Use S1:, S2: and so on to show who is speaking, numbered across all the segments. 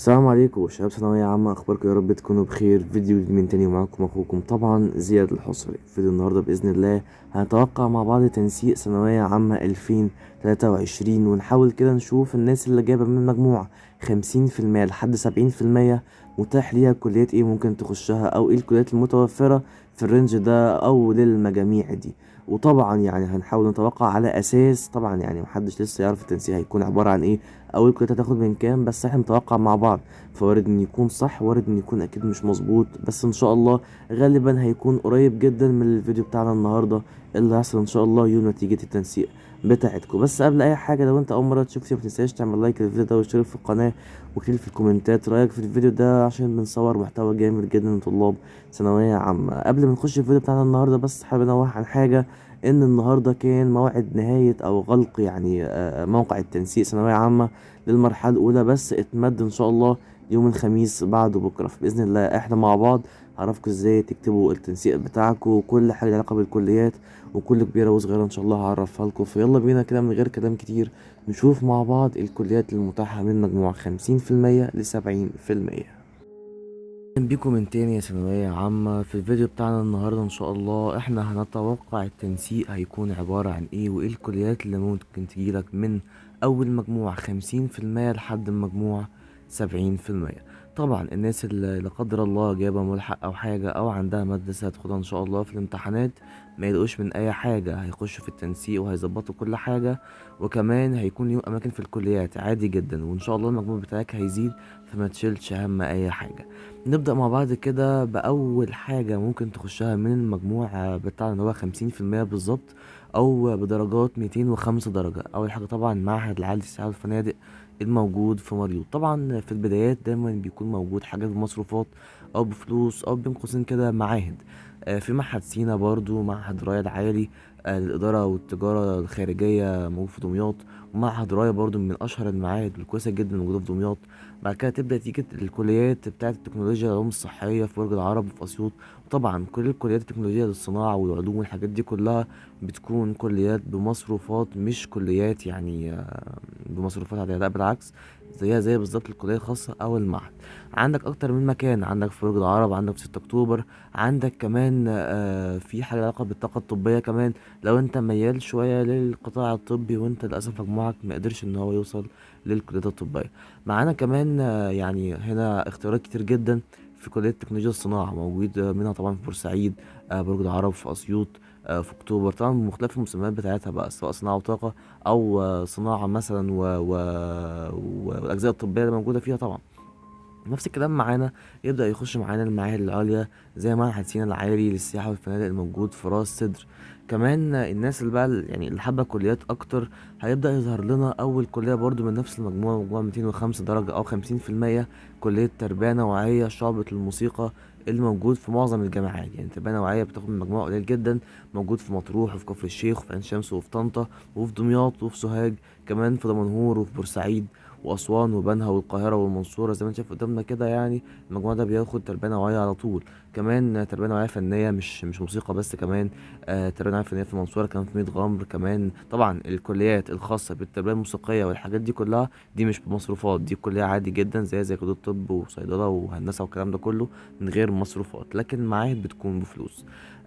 S1: السلام عليكم شباب ثانوية عامة، أخباركم يا رب تكونوا بخير. فيديو جديد من تاني، ومعاكم أخوكم طبعا زياد الحصري. فيديو النهاردة بإذن الله هنتوقع مع بعض تنسيق ثانوية عامة 2023، ونحاول كده نشوف الناس اللي جايبة من مجموع 50% لحد 70% متاح ليها كليات ايه ممكن تخشها، أو ايه الكليات المتوفرة في الرينج ده أو للمجاميع دي. وطبعا يعني هنحاول نتوقع على أساس طبعا يعني محدش لسه يعرف التنسيق هيكون عبارة عن ايه، اول كلية هتاخد من كام، بس احنا متوقع مع بعض. فوارد ان يكون صح، وارد ان يكون اكيد مش مظبوط، بس ان شاء الله غالبا هيكون قريب جدا من الفيديو بتاعنا النهارده اللي هيحصل ان شاء الله يوم نتيجة التنسيق بتاعتكم. بس قبل اي حاجه، لو انت اول مره تشوف فيديو متنساش تعمل لايك للفيديو ده واشترك في القناه، واكتب في الكومنتات رايك في الفيديو ده عشان بنصور محتوى جامد جدا لطلاب ثانويه عامه. قبل ما نخش الفيديو بتاعنا النهارده، بس حابب انوه عن حاجه، ان النهارده كان موعد نهايه او غلق يعني موقع التنسيق ثانويه عامه للمرحله الاولى، بس اتمد ان شاء الله يوم الخميس بعده بكره. فباذن الله احنا مع بعض هعرفكم ازاي تكتبوا التنسيق بتاعكم وكل حاجه لها علاقه بالكليات، وكل كبيره وصغيره ان شاء الله هعرفها لكم. فيلا بينا كده من غير كلام كتير نشوف مع بعض الكليات المتاحه من مجموع 50% ل70%. اهلا بيكم من تاني يا ثانوية عامة. في الفيديو بتاعنا النهاردة ان شاء الله احنا هنتوقع التنسيق هيكون عبارة عن ايه، وايه الكليات اللي ممكن تجيلك من اول مجموع 50% لحد المجموع 70%. طبعا الناس اللي لا قدر الله جايبة ملحق او حاجة او عندها مادة لسه هتاخدها ان شاء الله في الامتحانات، ما يلقوش من اي حاجة، هيخشوا في التنسيق وهيظبطوا كل حاجة، وكمان هيكون ليهم اماكن في الكليات عادي جدا، وان شاء الله المجموع بتاعك هيزيد، فما تشيلش هم اي حاجة. نبدأ مع بعض كده بأول حاجة ممكن تخشها من المجموع بتاعنا اللي هو 50% بالظبط، أو بدرجات 205 درجة. أول حاجة طبعا معهد العالي للسياحة والفنادق الموجود في مريوط. طبعا في البدايات دايما بيكون موجود حاجات بمصروفات أو بفلوس أو بين قوسين كده معاهد. في معهد سينا برضو، معهد راية العالي للإدارة والتجارة الخارجية موجود في دمياط، ومعهد راية برضو من أشهر المعاهد الكويسة جدا موجودة في دمياط. بعد كده تبدأ تيجي الكليات بتاعة التكنولوجيا والعلوم الصحية في برج العرب وفي أسيوط. وطبعا كل الكليات التكنولوجية للصناعة والعلوم والحاجات دي كلها بتكون كليات بمصروفات، مش كليات يعني بمصروفات عادية، لا بالعكس، زيها زي بالظبط الكلية الخاصة أو المعهد. عندك أكتر من مكان، عندك في برج العرب، عندك في 6 أكتوبر، عندك كمان في حاجة علاقة بالطاقة الطبية كمان. لو انت ميال شوية للقطاع الطبي وانت للأسف مجموعك مقدرش ان هو يوصل للكليات الطبية، معانا كمان يعني هنا اختيارات كتير جدا. في كلية تكنولوجيا الصناعة موجود منها طبعا في بورسعيد، برج العرب، في أسيوط، في أكتوبر، طبعا بمختلف المسميات بتاعتها بقى، سواء صناعة وطاقة أو صناعة مثلا والأجزاء الطبية اللي موجودة فيها طبعا. نفس الكلام معانا يبدأ يخش معانا المعاهد العليا زي معهد سينا العالي للسياحة والفنادق الموجود في راس سدر. كمان الناس اللي بقى يعني اللي حابة كليات أكتر، هيبدأ يظهر لنا أول كلية برضو من نفس المجموعة، مجموعة 205 درجة أو 50%، كلية تربية نوعية شعبة الموسيقى الموجود في معظم الجامعات. يعني تربية نوعية بتاخد من مجموعة قليل جدا، موجود في مطروح وفي كفر الشيخ وفي عين شمس وفي طنطا وفي دمياط وفي سوهاج، كمان في دمنهور وفي بورسعيد وأسوان وبنها والقاهرة والمنصورة زي ما انت شايف قدامنا كده. يعني المجموعة ده بياخد تربية نوعية على طول. كمان تربية نوعية فنية، مش موسيقى بس، كمان تربية نوعية فنية في المنصورة، كمان في ميت غمر. كمان طبعا الكليات الخاصة بالتربية الموسيقية والحاجات دي كلها دي مش بمصروفات، دي كلية عادي جدا زي كلية طب وصيدلة وهندسة والكلام ده كله من غير مصروفات، لكن المعاهد بتكون بفلوس.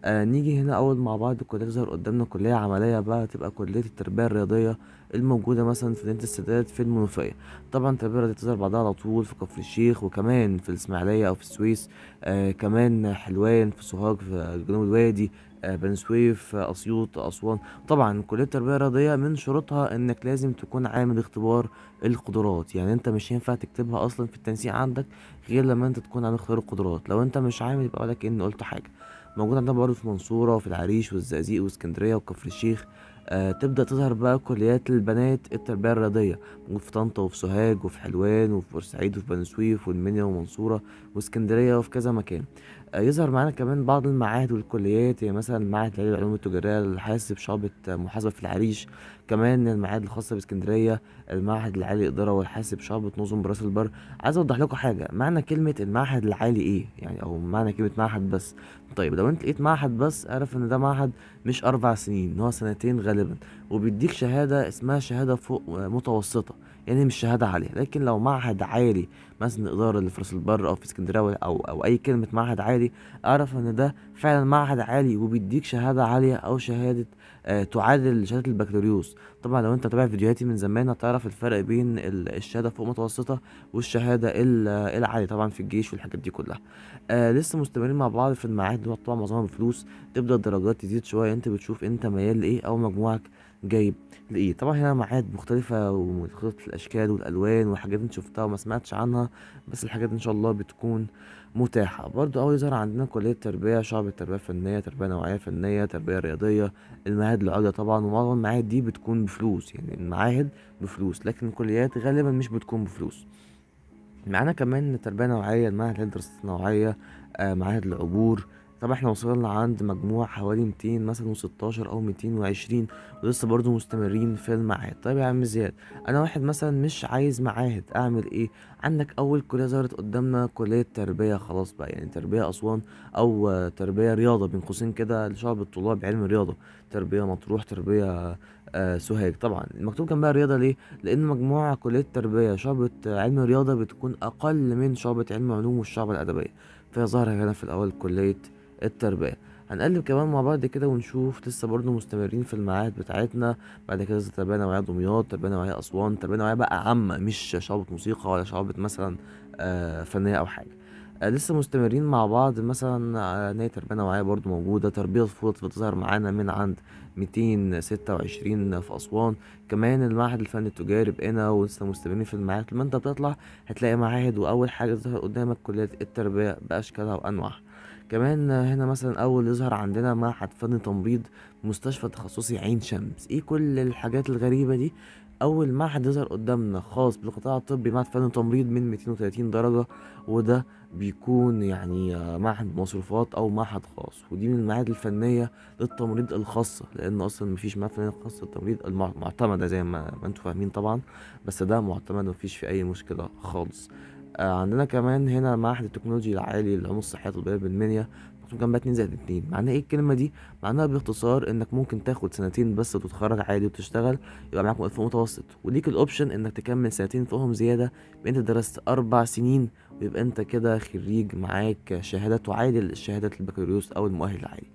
S1: نيجي هنا أول مع بعض الكليات تظهر قدامنا كلية عملية بقى، تبقى كلية التربية الرياضية الموجودة مثلا في مدينة السادات في المنوفية. طبعا التربية دي تظهر بعدها على طول في كفر الشيخ، وكمان في الإسماعيلية أو في السويس، كمان حلوان، في سوهاج، في جنوب الوادي، بني سويف، أسيوط، أسوان. طبعا كلية التربية الرياضية من شروطها إنك لازم تكون عامل اختبار القدرات، يعني أنت مش ينفع تكتبها أصلا في التنسيق عندك غير لما أنت تكون عامل اختبار القدرات. لو أنت مش عامل يبقى ولك إني قلت حاجة. موجود عندنا برضه في المنصورة وفي العريش والزقازيق واسكندرية وكفر الشيخ. تبدأ تظهر بقى كليات البنات التربية الرياضية، موجود في طنطا وفي سوهاج وفي حلوان وفي بورسعيد وفي بني سويف والمنيا والمنصورة واسكندرية وفي كذا مكان. يظهر معانا كمان بعض المعاهد والكليات، يعني مثلا معهد العلوم التجارية الحاسب شعبة محاسبة في العريش، كمان المعاهد الخاصة باسكندرية، المعهد العالي للإدارة والحاسب شعبة نظم براس البر. عايز أوضح لكم حاجة، معنى كلمة المعهد العالي إيه يعني، أو معنى كلمة معهد بس. طيب لو أنت لقيت معهد بس اعرف إن ده معهد مش 4 سنين، إن هو سنتين غالبا، وبيديك شهادة اسمها شهادة فوق متوسطة. يعني مش شهاده عاليه. لكن لو معهد عالي مثلا الاداره اللي في راس البر او في اسكندريه او اي كلمه معهد عالي، اعرف ان ده فعلا معهد عالي وبيديك شهاده عاليه او شهاده تعادل شهاده البكالوريوس. طبعا لو انت متابع فيديوهاتي من زمان هتعرف الفرق بين الشهاده فوق متوسطه والشهاده العاليه طبعا في الجيش والحاجات دي كلها. لسه مستمرين مع بعض في المعاهد اللي هو طبعا معظمها بفلوس. تبدا الدرجات تزيد شويه، انت بتشوف انت ميال لايه او مجموعك جايب لايه. طبعا هنا معاهد مختلفه ومختلفه الاشكال والالوان وحاجات انت شفتها وما سمعتش عنها، بس الحاجات دي ان شاء الله بتكون متاحه. برضو اول يظهر عندنا كليه تربيه، شعب التربيه الفنيه، تربيه نوعيه فنيه، تربيه رياضيه، المعاهد العليا طبعا. ومعظم المعاهد دي بتكون بفلوس، يعني المعاهد بفلوس، لكن الكليات غالبا مش بتكون بفلوس. معانا كمان تربية نوعية، المعهد للدراسات النوعية، معاهد العبور. طبعا احنا وصلنا عند مجموع حوالي 200 مثلا و16 او 220، ولسه برضو مستمرين في المعاهد. طيب يا عم زياد، انا واحد مثلا مش عايز معاهد، اعمل ايه؟ عندك اول كلية ظهرت قدامنا كلية تربية، خلاص بقى يعني تربية اسوان، او تربية رياضة بين قوسين كده لشعب الطلاب علم الرياضة، تربية مطروح، تربية سوهاج. طبعا المكتوب جنبها رياضة ليه؟ لان مجموع كلية تربية شعبة علم رياضة بتكون اقل من شعبة علم علوم والشعبة الادبية، فهي ظاهرة هنا في الاول كلية التربية. هنقلب كمان مع بعض كده ونشوف، لسه برضه مستمرين في المعاهد بتاعتنا. بعد كده تربية نوعية دمياط، تربية نوعية اسوان، تربية نوعية بقى عامة مش شعبة موسيقى ولا شعبة مثلا فنية او حاجة. لسه مستمرين مع بعض مثلا. نهاية تربية نوعية برضو موجودة. تربية طفولة بتظهر معانا من عند 226 في أسوان. كمان المعهد الفني التجاري بقينا، ولسه مستمرين في المعاهد. لما انت بتطلع هتلاقي معاهد، وأول حاجة تظهر قدامك كلية التربية بأشكالها وأنواعها. كمان هنا مثلا أول يظهر عندنا معهد فني تمريض، مستشفى تخصصي عين شمس. ايه كل الحاجات الغريبة دي؟ أول معهد يظهر قدامنا خاص بالقطاع الطبي، معهد فني تمريض من 230 درجة، وده بيكون يعني معهد مصروفات او معهد خاص. ودي من المعاهد الفنيه للتمريض الخاصه، لان اصلا مفيش معهد فنيه خاص للتمريض المعتمده زي ما انتوا فاهمين طبعا، بس ده معتمد مفيش فيه اي مشكله خالص. عندنا كمان هنا معهد التكنولوجيا العالي للعلوم الصحيه الطبيه بالمنيا، مكتوب جنبها 2+2. معناها ايه الكلمه دي؟ معناها باختصار انك ممكن تاخد سنتين بس وتتخرج عادي وتشتغل، يبقى معاك مقفل متوسط، وليك الاوبشن انك تكمل سنتين فوقهم زياده، يبقى انت درست 4 سنين، ويبقى انت كده خريج معاك شهادة تعادل شهادة البكالوريوس او المؤهل العالي.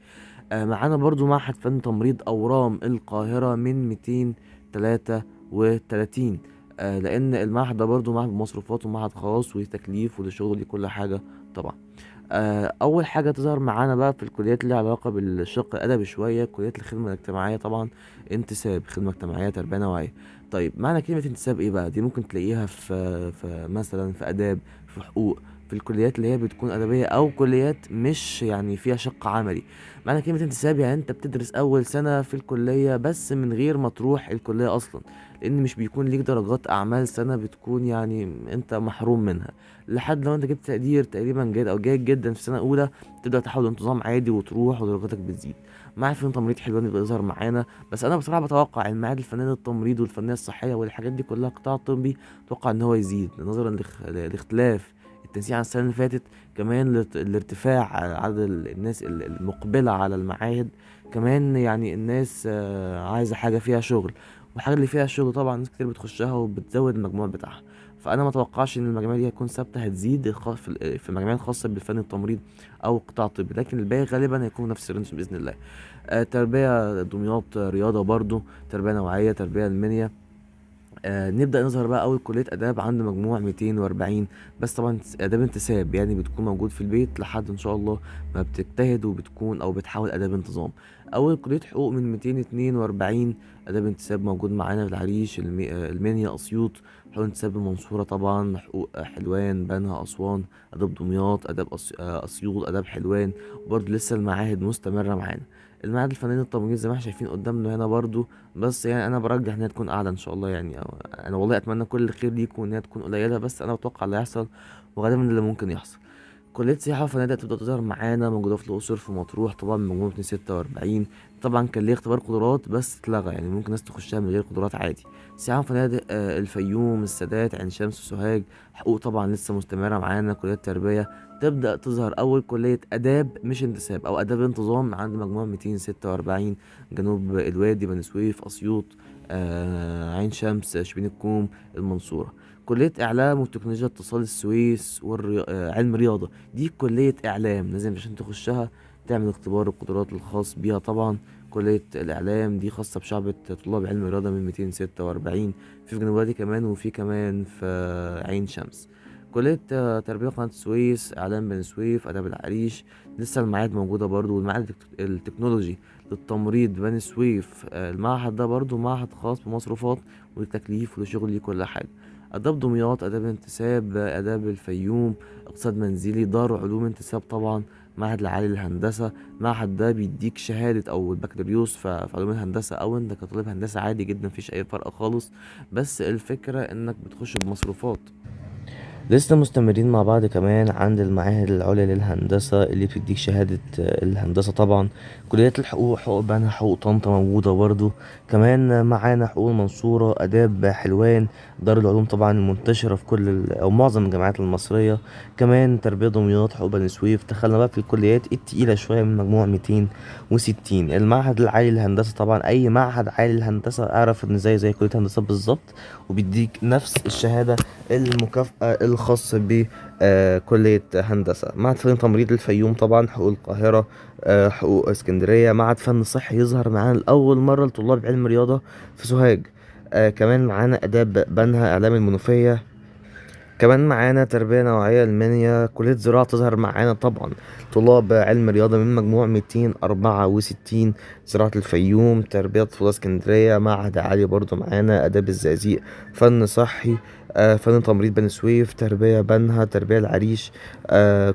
S1: معانا برضو معهد فن تمريض اورام القاهرة من 233. لان المعهد ده برضو معهد مصروفات ومعهد خاص وتكليف ولشغل وليه كل حاجة طبعا. اول حاجه تظهر معانا بقى في الكليات اللي لها علاقه بالشق الادبي شويه، كليات الخدمه الاجتماعيه طبعا. انتساب، خدمه اجتماعيه، تربيه نوعيه. طيب معنى كلمه انتساب ايه بقى؟ دي ممكن تلاقيها في مثلا في اداب، في حقوق، في الكليات اللي هي بتكون ادبيه او كليات مش يعني فيها شق عملي. معنى كلمه انتساب يعني انت بتدرس اول سنه في الكليه بس من غير ما تروح الكليه اصلا، لان مش بيكون ليك درجات اعمال سنه، بتكون يعني انت محروم منها لحد لو انت جبت تقدير تقريبا جيد او جيد جدا في سنه اولى، تبدا تحول انتظام عادي وتروح ودرجاتك بتزيد. معهد فني تمريض حلوان يبقى يظهر معانا، بس انا بصراحه بتوقع المعاهد الفنيه للتمريض والفنيه الصحيه والحاجات دي كلها القطاع الطبي، اتوقع ان هو يزيد نظرا لاختلاف التنسيق عن السنه اللي فاتت. كمان الارتفاع عدد الناس المقبله على المعاهد. كمان يعني الناس عايزه حاجه فيها شغل، والحاجه اللي فيها شغل طبعا ناس كتير بتخشها وبتزود المجموع بتاعها. فانا ما اتوقعش ان المجاميع دي هتكون ثابته، هتزيد في المجاميع الخاصه بالفن التمريض او القطاع الطبي، لكن الباقي غالبا هيكون نفس الرينج باذن الله. تربيه دمياط رياضه برضو، تربيه نوعيه، تربيه المنيا. نبدأ نظهر بقى أول كلية آداب عند مجموع 240، بس طبعا آداب انتساب، يعني بتكون موجود في البيت لحد إن شاء الله ما بتجتهد وبتكون أو بتحاول آداب انتظام. أول كلية حقوق من 242، آداب انتساب موجود معانا في العريش، المنيا، أسيوط. حقوق انتساب المنصورة طبعا، حقوق حلوان، بنها، أسوان. آداب دمياط، آداب أسيوط، آداب حلوان. وبرضه لسه المعاهد مستمرة معانا. المعهد الفني للتمريض زي ما احنا شايفين قدامنا هنا برضو، بس يعني انا برجح انها تكون اعلى ان شاء الله يعني. انا والله اتمنى كل الخير ليكم وانها تكون قليله، بس انا اتوقع اللي هيحصل وغالبا اللي ممكن يحصل. كلية سياحة وفنادق تبدأ تظهر معانا، موجودة في الأقصر في مطروح طبعا من مجموع 246. طبعا كان ليه اختبار قدرات بس اتلغى، يعني ممكن ناس تخشها من غير قدرات عادي. سياحة وفنادق الفيوم، السادات، عين شمس، سوهاج. حقوق طبعا لسه مستمرة معانا. كلية تربية تبدأ تظهر أول كلية آداب مش انتساب أو آداب انتظام عند مجموع 246. جنوب الوادي، بني سويف، أسيوط، عين شمس، شبين الكوم، المنصورة. كلية إعلام وتكنولوجيا اتصال، السويس، علم رياضة. دي كلية إعلام لازم عشان تخشها تعمل اختبار القدرات الخاص بيها طبعا. كلية الإعلام دي خاصة بشعبة طلاب علم الرياضة من 246. في جنوب الوادي كمان، وفي كمان في عين شمس. كلية تربية قناة السويس، إعلام بني سويف، آداب العريش. لسه المعاهد موجودة برضو، والمعهد التكنولوجي للتمريض بني سويف. المعهد ده برضو معهد خاص بمصروفات ولتكليف ولشغل ليه كل حاجة. آداب دمياط، آداب انتساب، آداب الفيوم، اقتصاد منزلي، دار علوم انتساب طبعا. معهد العالي للهندسة. المعهد ده بيديك شهادة أو البكالوريوس في علوم الهندسة، أو أنت كطالب هندسة عادي جدا مفيش أي فرق خالص، بس الفكرة إنك بتخش بمصروفات. لسه مستمرين مع بعض كمان عند المعاهد العليا للهندسة اللي بتديك شهادة الهندسة طبعا. كليات الحقوق، حقوق بنها، حقوق طنطا موجودة برضو. كمان معانا حقوق المنصورة، آداب حلوان، دار العلوم طبعا المنتشرة في كل أو معظم الجامعات المصرية. كمان تربية دمياط، حقوق بني سويف. دخلنا بقى في الكليات التقيلة شوية من مجموع 260. المعهد العالي للهندسة طبعا، أي معهد عالي للهندسة أعرف إن زي كلية هندسة بالظبط، وبيديك نفس الشهادة المكافأة الخاصة بكلية هندسة. معهد فن تمريض الفيوم طبعا، حقوق القاهرة، حقوق اسكندرية. معهد فن صحي يظهر معانا لأول مرة لطلاب علم رياضة في سوهاج. كمان معانا آداب بنها، إعلام المنوفية. كمان معانا تربية نوعية المنيا. كلية زراعة تظهر معانا طبعا طلاب علم رياضة من مجموع 264. زراعة الفيوم، تربية طفولة اسكندرية. معهد عالي برضو معانا، آداب الزقازيق، فن صحي، فن تمريض بني سويف، تربية بنها، تربية العريش.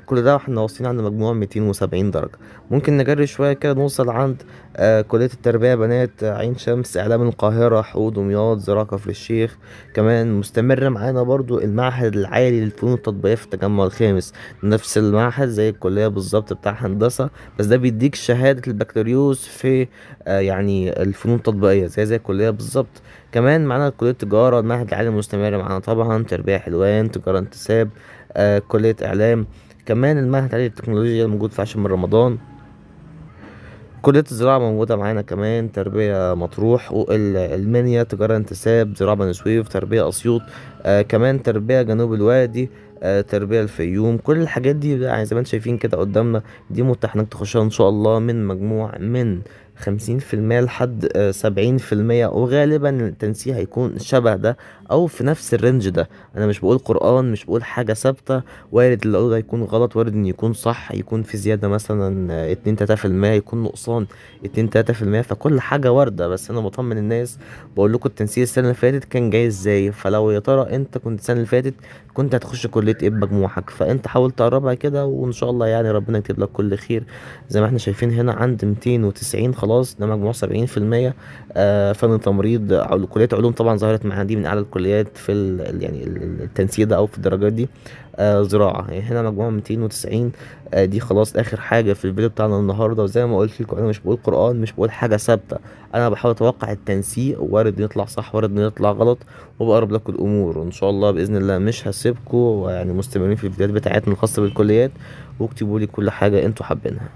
S1: كل ده واحنا واصلين عند مجموع 270 درجة. ممكن نجري شوية كده نوصل عند كلية التربية بنات، عين شمس، إعلام القاهرة، حقوق دمياط، زراعة كفر الشيخ. كمان مستمر معانا برضو المعهد العالي للفنون التطبيقية في التجمع الخامس. نفس المعهد زي الكلية بالظبط بتاع هندسة، بس ده بيديك شهادة البكالوريوس في يعني الفنون التطبيقية زي الكلية بالظبط. كمان معانا كلية تجارة، المعهد العالي المستمر معانا طبعا، تربية حلوان، تجارة انتساب، كلية إعلام. كمان المعهد العالي للتكنولوجيا الموجود في عاشر من رمضان. كلية الزراعة موجودة معانا كمان، تربية مطروح، حقوق المنيا، تجارة انتساب، زراعة بني سويف، تربية أسيوط. كمان تربية جنوب الوادي، تربية الفيوم. كل الحاجات دي يعني زي ما انتم شايفين كده قدامنا، دي متاح انك تخشها ان شاء الله من مجموع من 50% لحد 70%، وغالبا التنسيق هيكون شبه ده او في نفس الرينج ده. انا مش بقول قرآن، مش بقول حاجة ثابتة، وارد اللي اقوله ده يكون غلط، وارد ان يكون صح، يكون في زيادة مثلا 2-3%، يكون نقصان 2-3%، فكل حاجة واردة. بس انا بطمن الناس، بقول لكم التنسيق السنة اللي فاتت كان جاي ازاي، فلو يا ترى انت كنت السنة اللي فاتت كنت هتخش كلية ايه بمجموعك، فانت حاول تقربها كده وان شاء الله يعني ربنا يكتب لك كل خير. زي ما احنا شايفين هنا عند 290 خلاص، ده مجموع 70%. فن تمريض، كلية علوم طبعا ظهرت معانا، دي من اعلى الكليات في يعني التنسيق ده او في الدرجات دي. زراعة يعني هنا مجموعة 290. دي خلاص آخر حاجة في الفيديو بتاعنا النهاردة. وزي ما قلت لكم أنا مش بقول قرآن، مش بقول حاجة ثابتة، أنا بحاول أتوقع التنسيق، وارد يطلع صح وارد يطلع غلط، وبقرب لكم الأمور. وإن شاء الله بإذن الله مش هسيبكم، ويعني مستمرين في الفيديوهات بتاعتنا الخاصة بالكليات، واكتبوا لي كل حاجة أنتوا حابينها.